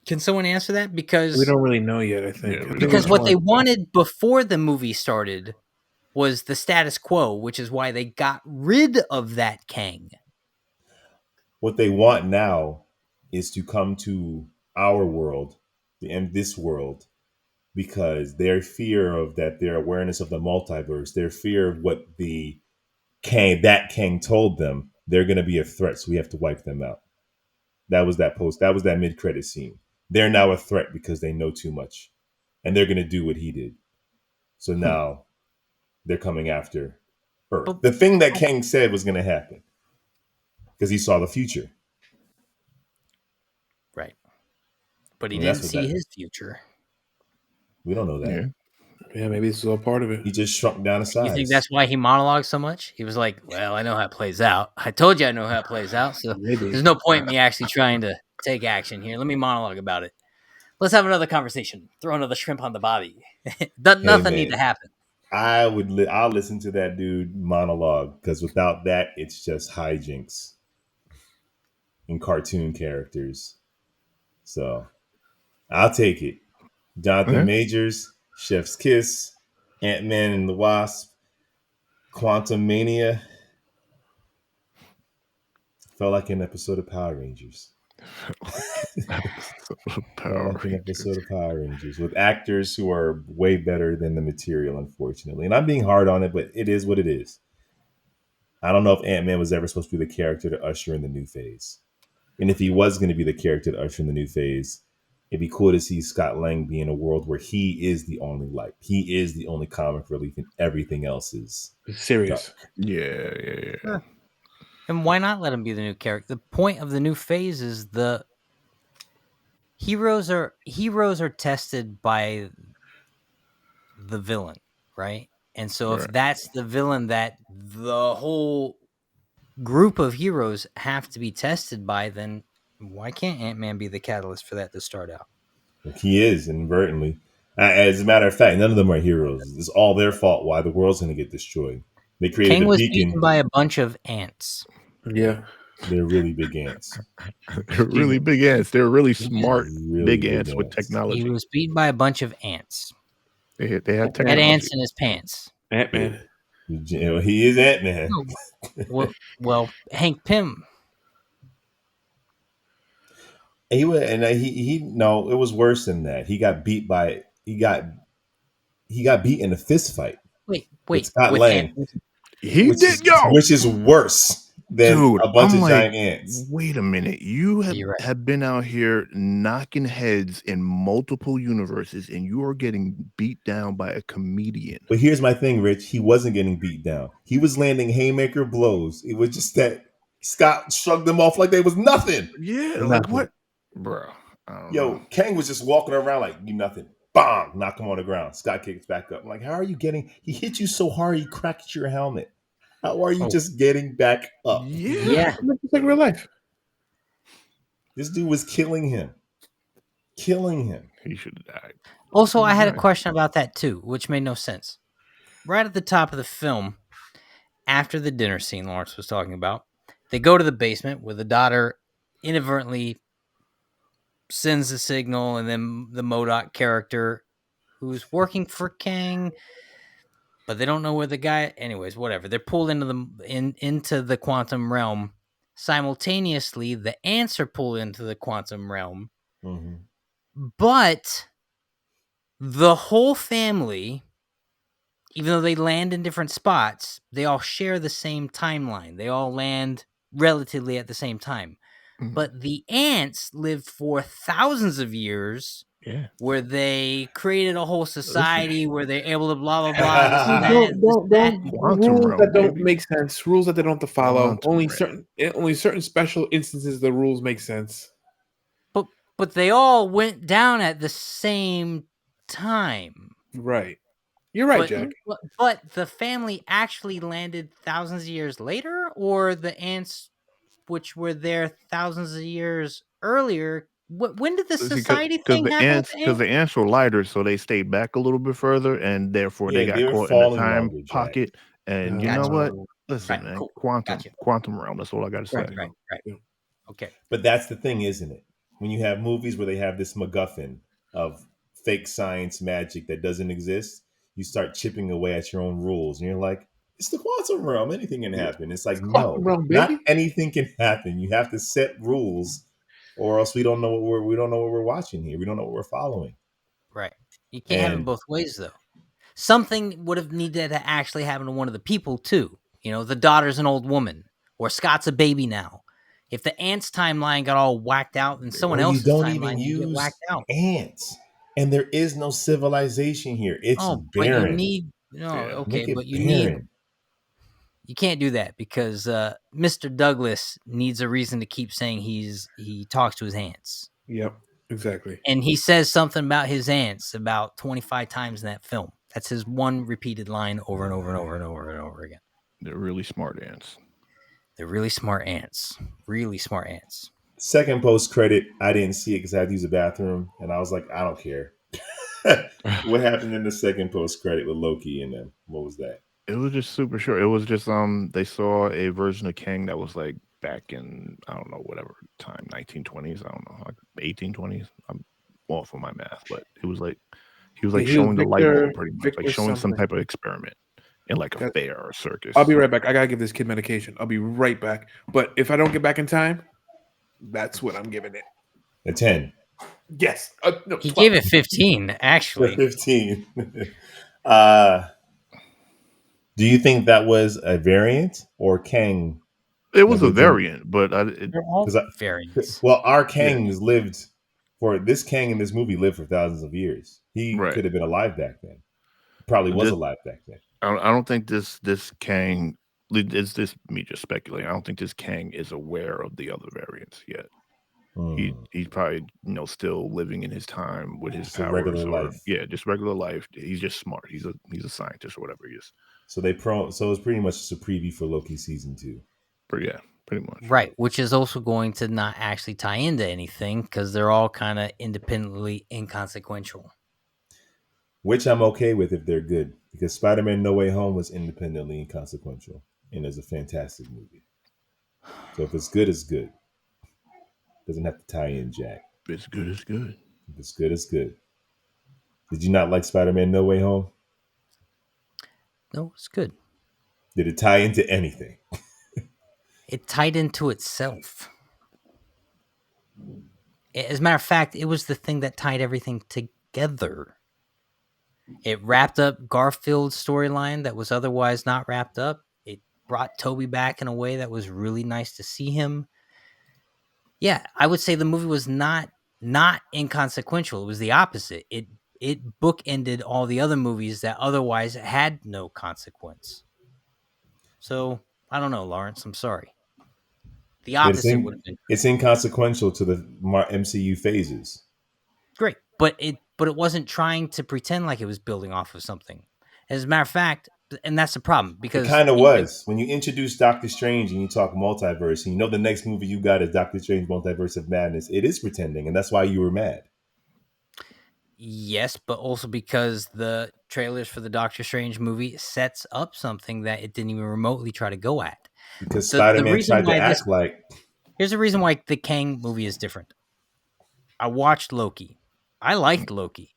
can someone answer that? Because We don't really know yet. I think. Yeah, we I think don't because we know. what they just wanted before the movie started was the status quo, which is why they got rid of that king. what they want now is to come to our world and this world because their fear of that, their awareness of the multiverse, their fear of what that king told them, they're going to be a threat, so we have to wipe them out. That was that mid-credit scene. They're now a threat because they know too much, and they're going to do what he did. So now they're coming after Earth. But- The thing that Kang said was going to happen because he saw the future. Right. But he I mean, that's didn't what see that. his future. We don't know that. Yeah. yeah, maybe this is all part of it. He just shrunk down to size. You think that's why he monologued so much? He was like, well, I know how it plays out. I told you I know how it plays out, so Maybe. there's no point in me actually trying to take action here. Let me monologue about it. Let's have another conversation. Throw another shrimp on the bobby. Nothing need to happen. I'll listen to that dude monologue because without that, it's just hijinks and cartoon characters. So I'll take it. Jonathan Okay. Majors, Chef's Kiss, Ant-Man and the Wasp, Quantumania. Felt like an episode of Power Rangers. Power Like an Rangers. episode of Power Rangers with actors who are way better than the material, unfortunately. And I'm being hard on it, but it is what it is. I don't know if Ant-Man was ever supposed to be the character to usher in the new phase. And if he was going to be the character to usher in the new phase, it'd be cool to see Scott Lang be in a world where he is the only light. He is the only comic relief and everything else is It's serious. dark. Yeah. Sure. And why not let him be the new character? The point of the new phase is the heroes are tested by the villain, right? And so if Right. that's the villain that the whole group of heroes have to be tested by, then why can't Ant-Man be the catalyst for that to start out? Like he is inadvertently. As a matter of fact, none of them are heroes. It's all their fault why the world's going to get destroyed. They created King a was beaten beacon. by a bunch of ants. Yeah. They're really big ants. They're really big ants. They're really smart Really big ants with He technology. was beaten by a bunch of ants. They have Had technology. ants in his pants. Ant-Man. He is Ant-Man. Well, Hank Pym. He would, and he no, it was worse than that. He got beat in a fist fight Wait, with Scott with Lang, ants. He which did go. which is worse than Dude, a bunch I'm of like, giant ants. wait a minute. You You're right. have been out here knocking heads in multiple universes, and you are getting beat down by a comedian. But here's my thing, Rich. He wasn't getting beat down. He was landing haymaker blows. It was just that Scott shrugged them off like they was nothing. Yeah, Nothing. like what, bro? I don't know. Kang was just walking around like you nothing. Bang! Knock him on the ground. Scott kicks back up. I'm like, how are you getting? He hit you so hard, he cracked your helmet. How are you just getting back up? Yeah. It's like real life. This dude was killing him. Killing him. He should have died. Also, I had a Right. question about that too, which made no sense. Right at the top of the film, after the dinner scene Lawrence was talking about, they go to the basement where the daughter inadvertently sends a signal, and then the MODOK character who's working for Kang, but they don't know where the guy. Anyways, whatever. They're pulled into the quantum realm. Simultaneously, the ants are pulled into the quantum realm, Mm-hmm. but the whole family, even though they land in different spots, they all share the same timeline. They all land relatively at the same time. Mhm. But the ants lived for thousands of years Yeah. where they created a whole society where they're able to blah blah blah this and that, Don't this, don't that. don't Quantum rules realm, that don't baby. make sense. Rules that they don't have to follow. Quantum realm. Only certain special instances the rules make sense. But they all went down at the same time. Right. You're right, But, Jack. but the family actually landed thousands of years later, or the ants, which were there thousands of years earlier. When did the society thing happen with the Because ants? the ants were lighter, so they stayed back a little bit further, and therefore they Yeah, got they were caught in a falling time longer, Jack. pocket. And you know what? Listen, Right, man, cool. quantum Gotcha. quantum realm. That's all I got to say. Right. Yeah. Okay. But that's the thing, isn't it? When you have movies where they have this MacGuffin of fake science magic that doesn't exist, you start chipping away at your own rules, and you're like, "It's the quantum realm. Anything can happen." It's like, Quantum no, realm, not baby. anything can happen. You have to set rules, or else we don't know what we're watching here. We don't know what we're following. Right. You can't have it And both ways, though. Something would have needed to actually happen to one of the people, too. You know, the daughter's an old woman, or Scott's a baby now. If the ants timeline got all whacked out, then someone you else's don't even timeline would get use whacked out. ants, and there is no civilization here. It's Oh, but you barren. need okay, Make but it you barren. you can't do that because Mr. Douglas needs a reason to keep saying he talks to his ants. Yep. Exactly. And he says something about his ants about 25 times in that film. That's his one repeated line over and over and over and over and over again. They're really smart ants. They're really smart ants. Really smart ants. Second post credit, I didn't see it because I had to use the bathroom, and I was like, I don't care. What happened in the second post credit with Loki and them? What was that? It was just super short. It was just they saw a version of Kang that was like back in, I don't know, whatever time, 1920s, I don't know, like 1820s. I'm off on my math, but it was like he was like showing the light bulb pretty much, like showing some type of experiment in like a fair or circus. I'll be right back. I gotta give this kid medication. I'll be right back. But if I don't get back in time, that's what I'm giving it. A 10. Yes. No, He 12. gave it 15, actually. 15. Do you think that was a variant or Kang? It was a variant, but They're all variants. Well, our Kang has lived for this Kang in this movie lived for thousands of years. He Right. could have been alive back then. Probably was alive back then. I don't think this Kang is this me just speculating. I don't think this Kang is aware of the other variants yet. He's probably still living in his time with his Just powers, regular life. Yeah, just regular life. He's just smart. He's a scientist or whatever he is. So so it's pretty much just a preview for Loki season 2. But yeah, pretty much. Right, which is also going to not actually tie into anything because they're all kind of independently inconsequential. Which I'm okay with if they're good, because Spider-Man No Way Home was independently inconsequential and is a fantastic movie. So if it's good, it's good. Doesn't have to tie in, Jack. If it's good, it's good. If it's good, it's good. Did you not like Spider-Man No Way Home? No, it's good. Did it tie into anything? It tied into itself. As a matter of fact, it was the thing that tied everything together. It wrapped up Garfield's storyline that was otherwise not wrapped up. It brought Toby back in a way that was really nice to see him. Yeah, I would say the movie was not inconsequential. It was the opposite. It bookended all the other movies that otherwise had no consequence. So, I don't know, Lawrence. I'm sorry. The opposite would have been it's inconsequential to the MCU phases. great, but it wasn't trying to pretend like it was building off of something. As a matter of fact, and that's the problem because it kind of was when you introduce Doctor Strange and you talk multiverse, and the next movie you got is Doctor Strange Multiverse of Madness. It is pretending, and that's why you were mad. Yes, but also because the trailers for the Doctor Strange movie sets up something that it didn't even remotely try to go at. Because Spider-Man tried to act like... Here's the reason why the Kang movie is different. I watched Loki. I liked Loki.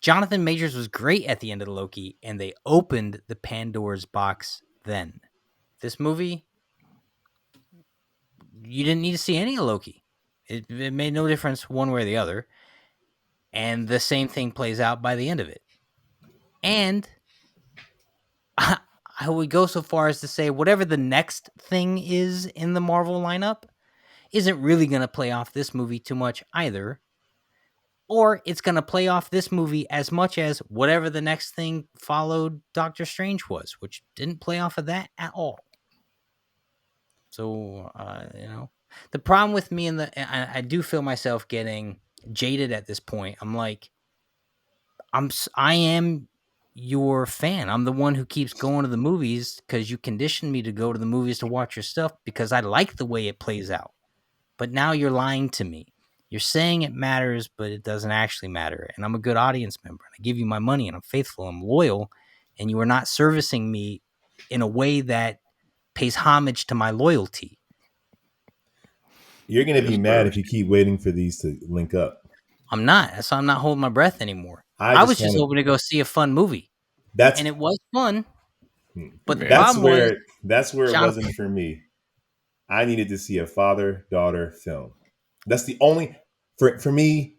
Jonathan Majors was great at the end of Loki, and they opened the Pandora's box then. This movie, you didn't need to see any of Loki. It made no difference one way or the other. And the same thing plays out by the end of it. And I would go so far as to say whatever the next thing is in the Marvel lineup isn't really going to play off this movie too much either. or it's going to play off this movie as much as whatever the next thing followed Doctor Strange was, which didn't play off of that at all. So, the problem with me I do feel myself getting jaded at this point. I'm like, I am your fan. I'm the one who keeps going to the movies because you conditioned me to go to the movies to watch your stuff because I like the way it plays out. But now you're lying to me. You're saying it matters, but it doesn't actually matter. And I'm a good audience member. And I give you my money and I'm faithful. I'm loyal. And you are not servicing me in a way that pays homage to my loyalty. You're going to be Yes, mad sir. if you keep waiting for these to link up. I'm not. So I'm not holding my breath anymore. I I just was just wanna- hoping to go see a fun movie. That's And it was fun. But the that's problem was where it Jonathan- wasn't for me. I needed to see a father-daughter film. That's the only for me.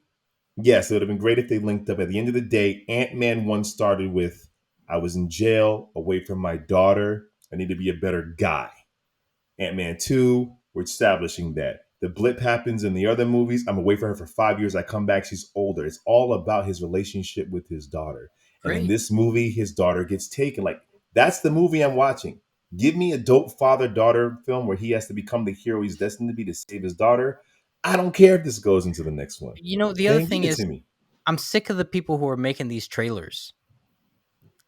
Yes, it would have been great if they linked up. At the end of the day, Ant-Man 1 started with, I was in jail, away from my daughter. I need to be a better guy. Ant-Man 2, we're establishing that. The blip happens in the other movies. I'm away from her for 5 years. I come back, she's older. It's all about his relationship with his daughter. And in Great. this movie, his daughter gets taken. Like, that's the movie I'm watching. Give me a dope father-daughter film where he has to become the hero he's destined to be to save his daughter. I don't care if this goes into the next one. the other thing Give it is to me. I'm sick of the people who are making these trailers.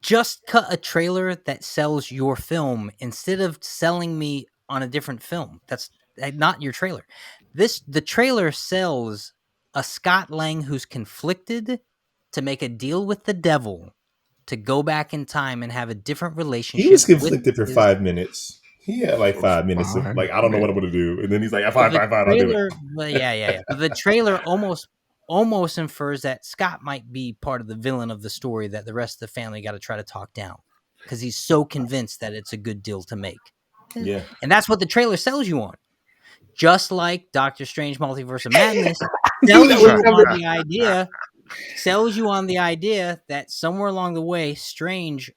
Just cut a trailer that sells your film instead of selling me on a different film. That's not your trailer. The trailer sells a Scott Lang who's conflicted to make a deal with the devil to go back in time and have a different relationship. He was with conflicted for his- 5 minutes. He had like 5 minutes of like, I don't know what I'm going to do. And then he's like, fine, I'll do it. trailer, but yeah. But the trailer almost infers that Scott might be part of the villain of the story that the rest of the family got to try to talk down because he's so convinced that it's a good deal to make. Yeah. And that's what the trailer sells you on. Just like Doctor Strange Multiverse of Madness sells you on the idea that somewhere along the way, Strange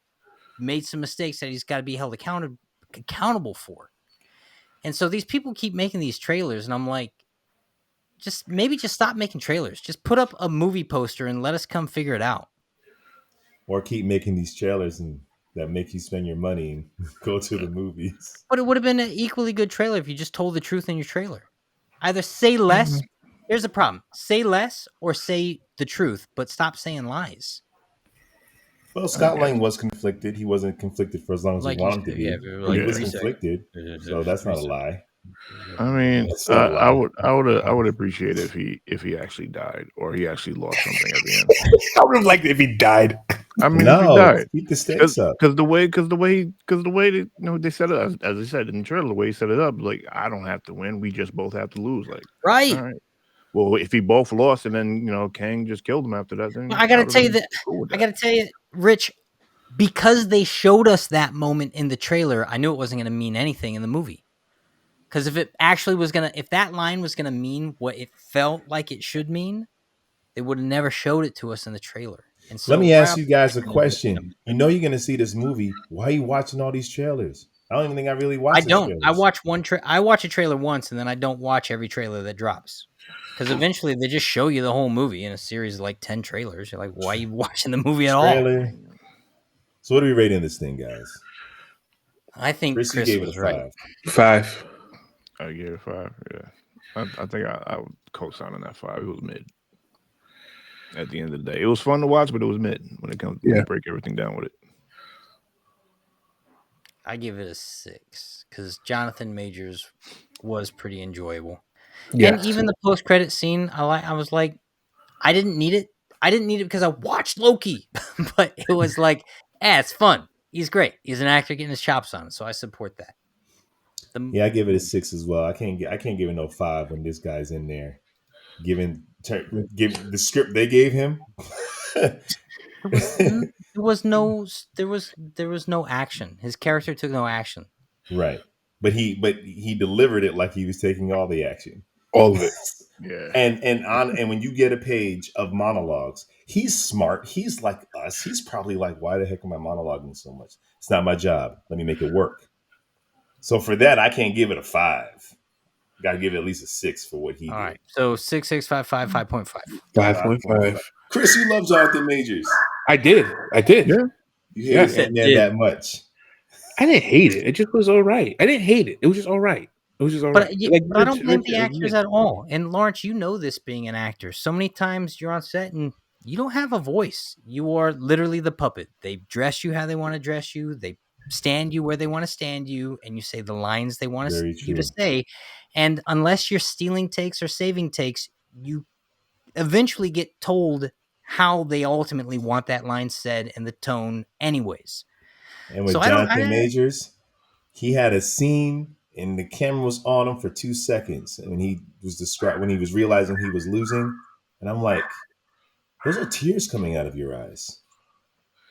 made some mistakes that he's got to be held accountable for. And so these people keep making these trailers, and I'm like, just stop making trailers. Just put up a movie poster and let us come figure it out. Or keep making these trailers and that make you spend your money and go to the movies. But it would have been an equally good trailer if you just told the truth in your trailer. Either say less. Here's the problem. Say less or say the truth, but stop saying lies. Well, Scott Lang was conflicted. He wasn't conflicted for as long as Like he you wanted to said, be. yeah, But he like was 3 conflicted. seconds. So that's not a lie. I mean, That's not a lie. I would appreciate if he actually died or he actually lost something at the end. I would have liked it if he died. I mean, if he No, died, keep the stakes up. because the way they, they set it up, as I said in the trailer, the way he set it up, like I don't have to win, we just both have to lose. Like, Right. all right. Well, if he both lost and then Kang just killed him after that, then I got to would've tell you been that. cool with I got to tell you, Rich, because they showed us that moment in the trailer, I knew it wasn't going to mean anything in the movie. Because if that line was going to mean what it felt like it should mean, they would have never showed it to us in the trailer. And so Let me ask right you guys a off- question. You know you're going to see this movie. Why are you watching all these trailers? I don't even think I really watch I the don't. trailers. I watch a trailer once, and then I don't watch every trailer that drops. Because eventually they just show you the whole movie in a series of like 10 trailers. You're like, why are you watching the movie at all? Trailer. So what are we rating this thing, guys? I think Chris, you Chris gave it was a right. 5. I gave it 5. Yeah, I think I would co-sign on that 5. It was mid. At the end of the day, it was fun to watch, but it was mid when it comes when you break everything down with it. I give it a 6 because Jonathan Majors was pretty enjoyable. Yes. And even the post-credit scene, I was like, I didn't need it. I didn't need it because I watched Loki, but it was like, it's fun. He's great. He's an actor getting his chops on, so I support that. Yeah, I give it a 6 as well. I can't give it no 5 when this guy's in there give the script they gave him. There was no action. His character took no action. Right, but he delivered it like he was taking all the action, All of it. Yeah, and when you get a page of monologues, he's smart. He's like us. He's probably like, why the heck am I monologuing so much? It's not my job. Let me make it work. So for that, I can't give it a 5. Got to give it at least a 6 for what he All did. right. So 6.655, 5.5. 5.5. Chris, you love Jonathan Majors. I did. Yeah. You hated Yeah. Ant-Man that much. I didn't hate it. It just was all right. I didn't hate it. It was just all right. It was just all right. But I don't blame the actors at all. And Lawrence, you know this being an actor. So many times you're on set and you don't have a voice. You are literally the puppet. They dress you how they want to dress you. They stand you where they want to stand you, and you say the lines they want you to say. And unless you're stealing takes or saving takes, you eventually get told how they ultimately want that line said and the tone anyways. And with Jonathan Majors, he had a scene and the camera was on him for 2 seconds. And when he was realizing he was losing, and I'm like, those are tears coming out of your eyes.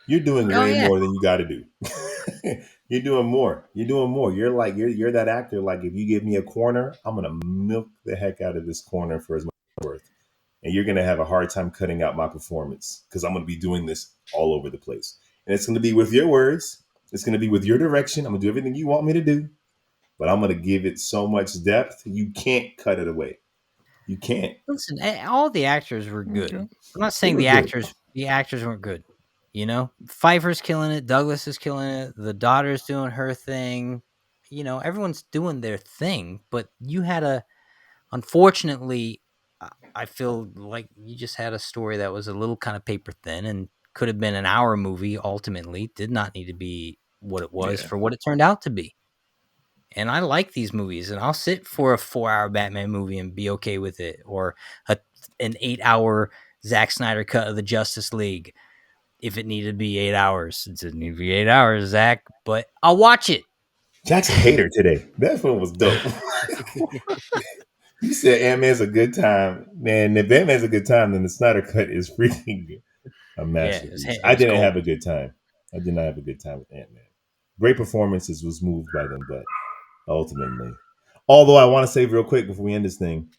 You're doing way more than you got to do. You're doing more. You're that actor. Like, if you give me a corner, I'm going to milk the heck out of this corner for as much worth. And you're going to have a hard time cutting out my performance because I'm going to be doing this all over the place. And it's going to be with your words. It's going to be with your direction. I'm going to do everything you want me to do. But I'm going to give it so much depth, you can't cut it away. You can't. Listen, all the actors were good. Okay. I'm not saying the actors weren't good. You know, Pfeiffer's killing it. Douglas is killing it. The daughter's doing her thing. You know, everyone's doing their thing. But you had unfortunately, I feel like you just had a story that was a little kind of paper thin and could have been an hour movie. Ultimately, did not need to be what it was for what it turned out to be. And I like these movies, and I'll sit for a 4-hour Batman movie and be okay with it, or an 8-hour Zack Snyder cut of the Justice League. If it needed to be 8 hours, it didn't need to be 8 hours, Zach, but I'll watch it. Jack's a hater today. That film was dope. You said Ant-Man's a good time. Man, if Ant-Man's a good time, then the Snyder cut is freaking a masterpiece. I didn't have a good time. I did not have a good time with Ant-Man. Great performances, was moved by them, but ultimately. Although I want to say real quick before we end this thing,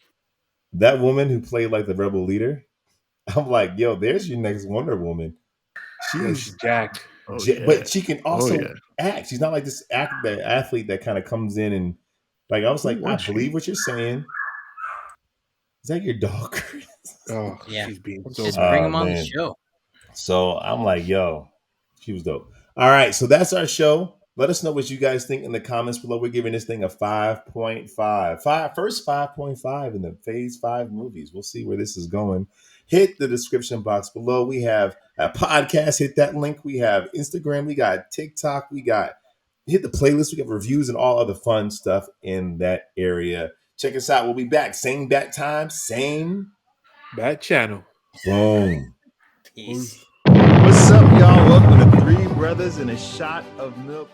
that woman who played like the rebel leader, I'm like, yo, there's your next Wonder Woman. She's jacked. But she can also act. She's not like this athlete that kind of comes in and like, I was like, I believe what you're saying. Is that your dog, Chris? Oh, yeah. She's being so just bring him on the show. So I'm like, yo, she was dope. All right, so that's our show. Let us know what you guys think in the comments below. We're giving this thing a 5.5. First 5.5 in the Phase 5 movies. We'll see where this is going. Hit the description box below. We have a podcast. Hit that link. We have Instagram. We got TikTok. Hit the playlist. We got reviews and all other fun stuff in that area. Check us out. We'll be back. Same bat time. Same bat channel. Boom. Peace. What's up, y'all? Welcome to 3 Brothers and a Shot of Milk.